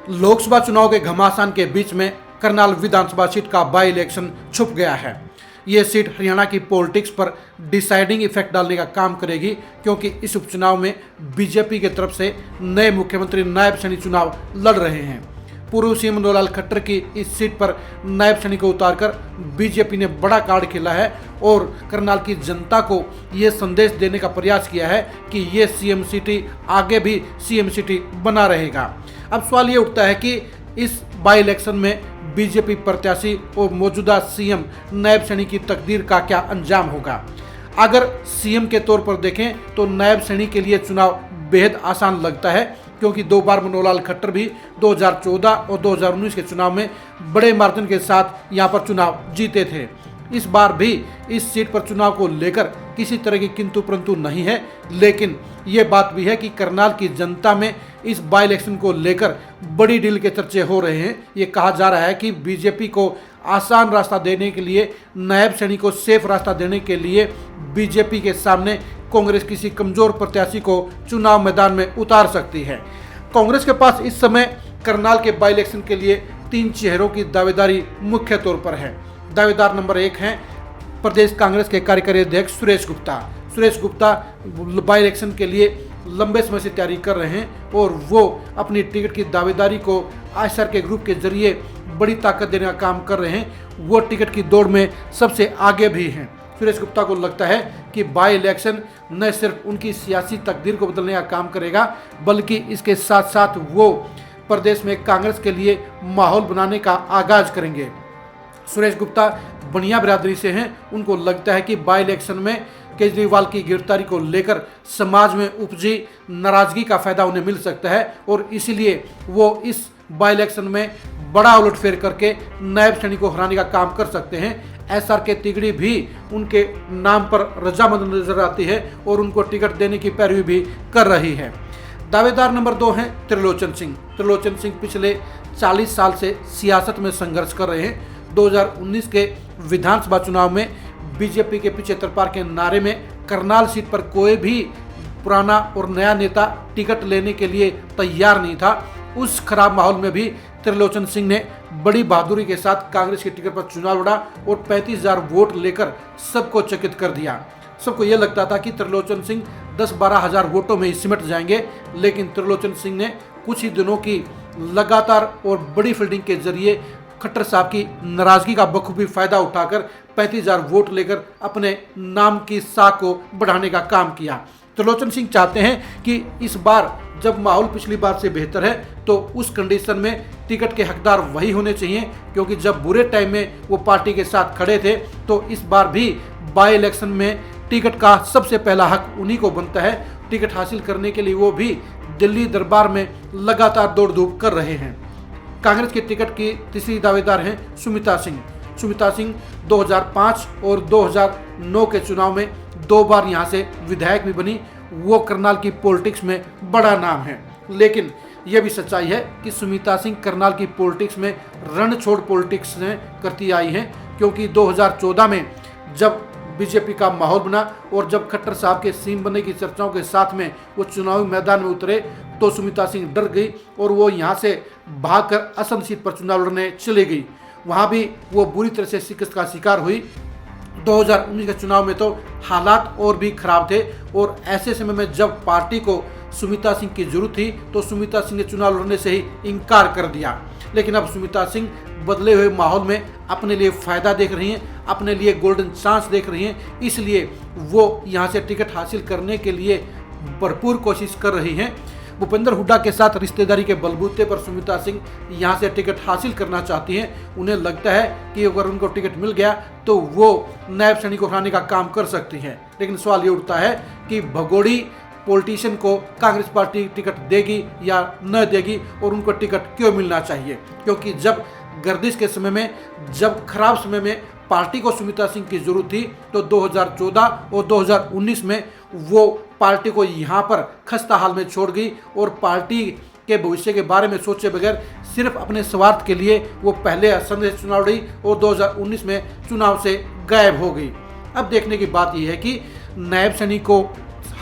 लोकसभा चुनाव के घमासान के बीच में करनाल विधानसभा सीट का बाई इलेक्शन छुप गया है। ये सीट हरियाणा की पॉलिटिक्स पर डिसाइडिंग इफेक्ट डालने का काम करेगी, क्योंकि इस उपचुनाव में बीजेपी की तरफ से नए मुख्यमंत्री नायब सैनी चुनाव लड़ रहे हैं। पूर्व सीएम मनोहर खट्टर की इस सीट पर नायब सैनी को उतारकर बीजेपी ने बड़ा कार्ड खेला है और करनाल की जनता को ये संदेश देने का प्रयास किया है कि ये सीएम सिटी आगे भी सीएम सिटी बना रहेगा। अब सवाल ये उठता है कि इस बाई इलेक्शन में बीजेपी प्रत्याशी और मौजूदा सीएम नायब सैनी की तकदीर का क्या अंजाम होगा। अगर सीएम के तौर पर देखें तो नायब सैनी के लिए चुनाव बेहद आसान लगता है, क्योंकि 2 बार मनोहर खट्टर भी 2014 और 2019 के चुनाव में बड़े मार्जिन के साथ यहां पर चुनाव जीते थे। इस बार भी इस सीट पर चुनाव को लेकर किसी तरह की किंतु परंतु नहीं है, लेकिन ये बात भी है कि करनाल की जनता में इस बाई इलेक्शन को लेकर बड़ी डील के चर्चे हो रहे हैं। ये कहा जा रहा है कि बीजेपी को आसान रास्ता देने के लिए, नायब सैनी को सेफ रास्ता देने के लिए बीजेपी के सामने कांग्रेस किसी कमजोर प्रत्याशी को चुनाव मैदान में उतार सकती है। कांग्रेस के पास इस समय करनाल के बाई इलेक्शन के लिए 3 चेहरों की दावेदारी मुख्य तौर पर है। दावेदार नंबर 1 हैं प्रदेश कांग्रेस के कार्यकारी अध्यक्ष सुरेश गुप्ता। सुरेश गुप्ता बाई इलेक्शन के लिए लंबे समय से तैयारी कर रहे हैं और वो अपनी टिकट की दावेदारी को आईएसआर के ग्रुप के जरिए बड़ी ताकत देने का काम कर रहे हैं। वो टिकट की दौड़ में सबसे आगे भी हैं। सुरेश गुप्ता को लगता है कि बाई इलेक्शन न सिर्फ उनकी सियासी तकदीर को बदलने का काम करेगा, बल्कि इसके साथ साथ वो प्रदेश में कांग्रेस के लिए माहौल बनाने का आगाज करेंगे। सुरेश गुप्ता बनिया बिरादरी से हैं। उनको लगता है कि बाई इलेक्शन में केजरीवाल की गिरफ्तारी को लेकर समाज में उपजी नाराजगी का फायदा उन्हें मिल सकता है और इसीलिए वो इस बाई इलेक्शन में बड़ा उलटफेर करके नायब सैनी को हराने का काम कर सकते हैं। एसआर के तिगड़ी भी उनके नाम पर रजामंद नजर आती है और उनको टिकट देने की पैरवी भी कर रही है। दावेदार नंबर 2 हैं त्रिलोचन सिंह। त्रिलोचन सिंह पिछले 40 साल से सियासत में संघर्ष कर रहे हैं। 2019 के विधानसभा चुनाव में बीजेपी के 75 पार के नारे में करनाल सीट पर कोई भी पुराना और नया नेता टिकट लेने के लिए तैयार नहीं था। उस खराब माहौल में भी त्रिलोचन सिंह ने बड़ी बहादुरी के साथ कांग्रेस की टिकट पर चुनाव लड़ा और 35,000 वोट लेकर सबको चकित कर दिया। सबको यह लगता था कि त्रिलोचन सिंह 10-12 हज़ार वोटों में ही सिमट जाएंगे, लेकिन त्रिलोचन सिंह ने कुछ ही दिनों की लगातार और बड़ी फील्डिंग के जरिए खट्टर साहब की नाराजगी का बखूबी फायदा उठाकर 35,000 वोट लेकर अपने नाम की साख को बढ़ाने का काम किया। त्रिलोचन सिंह चाहते हैं कि इस बार जब माहौल पिछली बार से बेहतर है तो उस कंडीशन में टिकट के हकदार वही होने चाहिए, क्योंकि जब बुरे टाइम में वो पार्टी के साथ खड़े थे तो इस बार भी बाई इलेक्शन में टिकट का सबसे पहला हक उन्हीं को बनता है। टिकट हासिल करने के लिए वो भी दिल्ली दरबार में लगातार दौड़ धूप कर रहे हैं। कांग्रेस के टिकट की तीसरी दावेदार हैं सुमिता सिंह। सुमिता सिंह 2005 और 2009 के चुनाव में 2 बार यहां से विधायक भी बनी। वो करनाल की पॉलिटिक्स में बड़ा नाम है, लेकिन यह भी सच्चाई है कि सुमिता सिंह करनाल की पॉलिटिक्स में रण छोड़ पॉलिटिक्स करती आई हैं, क्योंकि 2014 में जब बीजेपी का माहौल बना और जब खट्टर साहब के सीएम बनने की चर्चाओं के साथ में वो चुनावी मैदान में उतरे तो सुमिता सिंह डर गई और वो यहाँ से भागकर असम सीट पर चुनाव लड़ने चली गई। वहाँ भी वो बुरी तरह से शिकस्त का शिकार हुई। 2019 के चुनाव में तो हालात और भी खराब थे और ऐसे समय में जब पार्टी को सुमिता सिंह की जरूरत थी तो सुमिता सिंह ने चुनाव लड़ने से ही इनकार कर दिया। लेकिन अब सुमिता सिंह बदले हुए माहौल में अपने लिए फ़ायदा देख रही हैं, अपने लिए गोल्डन चांस देख रही हैं, इसलिए वो यहाँ से टिकट हासिल करने के लिए भरपूर कोशिश कर रही हैं। भूपेंद्र हुड्डा के साथ रिश्तेदारी के बलबूते पर सुमिता सिंह यहाँ से टिकट हासिल करना चाहती हैं। उन्हें लगता है कि अगर उनको टिकट मिल गया तो वो नायब सैनी को हराने का काम कर सकती हैं। लेकिन सवाल ये उठता है कि भगोड़ी पॉलिटिशियन को कांग्रेस पार्टी टिकट देगी या न देगी और उनको टिकट क्यों मिलना चाहिए, क्योंकि जब गर्दिश के समय में, जब खराब समय में पार्टी को सुमिता सिंह की जरूरत थी तो 2014 और 2019 में वो पार्टी को यहाँ पर खस्ता हाल में छोड़ गई और पार्टी के भविष्य के बारे में सोचे बगैर सिर्फ अपने स्वार्थ के लिए वो पहले असम से चुनाव लड़ी और 2019 में चुनाव से गायब हो गई। अब देखने की बात यह है कि नायब सैनी को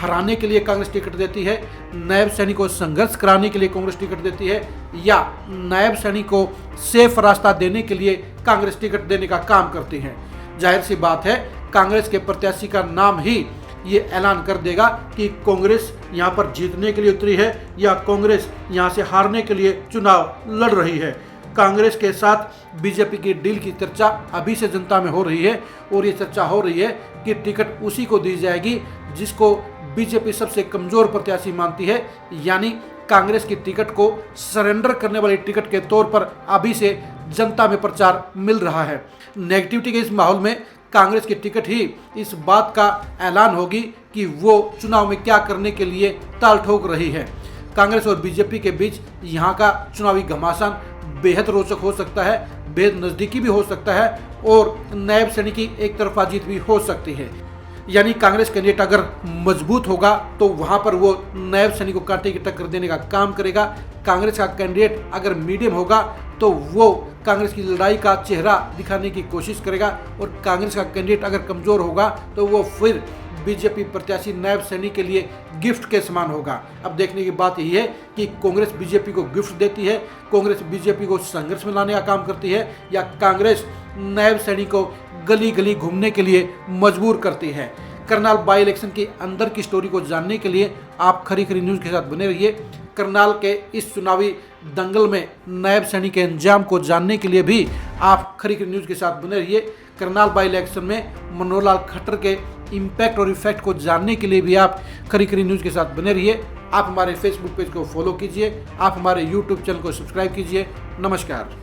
हराने के लिए कांग्रेस टिकट देती है, नायब सैनिक को संघर्ष कराने के लिए कांग्रेस टिकट देती है, या नायब सैनिक को सेफ रास्ता देने के लिए कांग्रेस टिकट देने का काम करती है। जाहिर सी बात है, कांग्रेस के प्रत्याशी का नाम ही ये ऐलान कर देगा कि कांग्रेस यहाँ पर जीतने के लिए उतरी है या कांग्रेस यहाँ से हारने के लिए चुनाव लड़ रही है। कांग्रेस के साथ बीजेपी की डील की चर्चा अभी से जनता में हो रही है और ये चर्चा हो रही है कि टिकट उसी को दी जाएगी जिसको बीजेपी सबसे कमजोर प्रत्याशी मानती है, यानी कांग्रेस की टिकट को सरेंडर करने वाली टिकट के तौर पर अभी से जनता में प्रचार मिल रहा है। नेगेटिविटी के इस माहौल में कांग्रेस की टिकट ही इस बात का ऐलान होगी कि वो चुनाव में क्या करने के लिए ताल ठोक रही है। कांग्रेस और बीजेपी के बीच यहाँ का चुनावी घमासान बेहद रोचक हो सकता है, बेहद नज़दीकी भी हो सकता है और नायब सैनिक की एक तरफा जीत भी हो सकती है। यानी कांग्रेस कैंडिडेट अगर मजबूत होगा तो वहां पर वो नायब सैनिक को कांटे की टक्कर देने का काम करेगा। कांग्रेस का कैंडिडेट अगर मीडियम होगा तो वो कांग्रेस की लड़ाई का चेहरा दिखाने की कोशिश करेगा और कांग्रेस का कैंडिडेट अगर कमजोर होगा तो वो फिर बीजेपी प्रत्याशी नायब सैनिक के लिए गिफ्ट के समान होगा। अब देखने की बात यही है कि कांग्रेस बीजेपी को गिफ्ट देती है, कांग्रेस बीजेपी को संघर्ष में लाने का काम करती है, या कांग्रेस नायब सैनिक को गली गली घूमने के लिए मजबूर करती है। करनाल बाई इलेक्शन के अंदर की स्टोरी को जानने के लिए आप खरी खरी न्यूज़ के साथ बने रहिए। करनाल के इस चुनावी दंगल में नायब सैनिक के अंजाम को जानने के लिए भी आप खरी खरी न्यूज़ के साथ बने रहिए। करनाल बाई इलेक्शन में मनोहर लाल खट्टर के इम्पैक्ट और इफेक्ट को जानने के लिए भी आप खरी खरी न्यूज़ के साथ बने रहिए। आप हमारे फेसबुक पेज को फॉलो कीजिए, आप हमारे यूट्यूब चैनल को सब्सक्राइब कीजिए। नमस्कार।